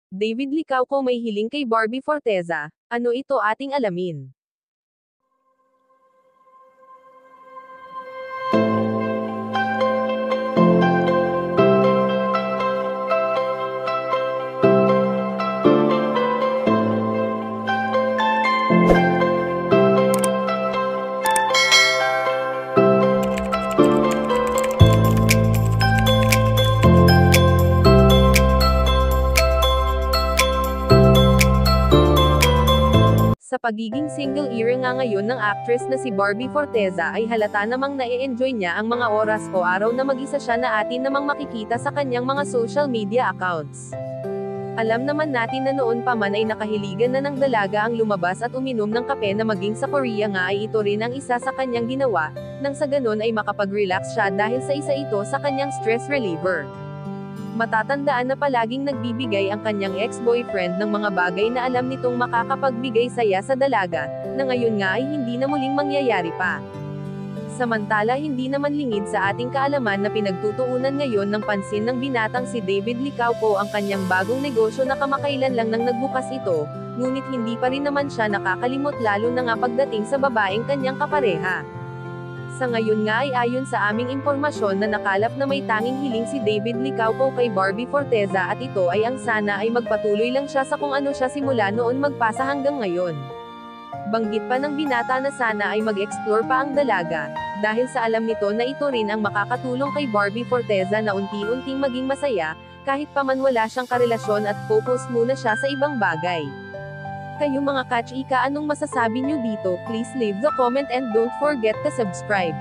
David Licauco may hiling kay Barbie Forteza. Ano ito ating alamin? Sa pagiging single era nga ngayon ng actress na si Barbie Forteza ay halata namang na-e-enjoy niya ang mga oras o araw na mag-isa siya na atin namang makikita sa kanyang mga social media accounts. Alam naman natin na noon pa man ay nakahiligan na ng dalaga ang lumabas at uminom ng kape na maging sa Korea nga ay ito rin ang isa sa kanyang ginawa, nang sa ganon ay makapag-relax siya dahil sa isa ito sa kanyang stress reliever. Matatandaan na palaging nagbibigay ang kanyang ex-boyfriend ng mga bagay na alam nitong makakapagbigay saya sa dalaga, na ngayon nga ay hindi na muling mangyayari pa. Samantala hindi naman lingid sa ating kaalaman na pinagtutuunan ngayon ng pansin ng binatang si David Licauco ang kanyang bagong negosyo na kamakailan lang nang nagbukas ito, ngunit hindi pa rin naman siya nakakalimot lalo na nga pagdating sa babaeng kanyang kapareha. Sa ngayon nga ay ayon sa aming impormasyon na nakalap na may tanging hiling si David Licauco kay Barbie Forteza at ito ay ang sana ay magpatuloy lang siya sa kung ano siya simula noon magpasa hanggang ngayon. Banggit pa ng binata na sana ay mag-explore pa ang dalaga, dahil sa alam nito na ito rin ang makakatulong kay Barbie Forteza na unti-unting maging masaya, kahit pa man wala siyang karelasyon at focus muna siya sa ibang bagay. Kayo mga kachika, anong masasabi nyo dito? Please leave the comment and don't forget to subscribe.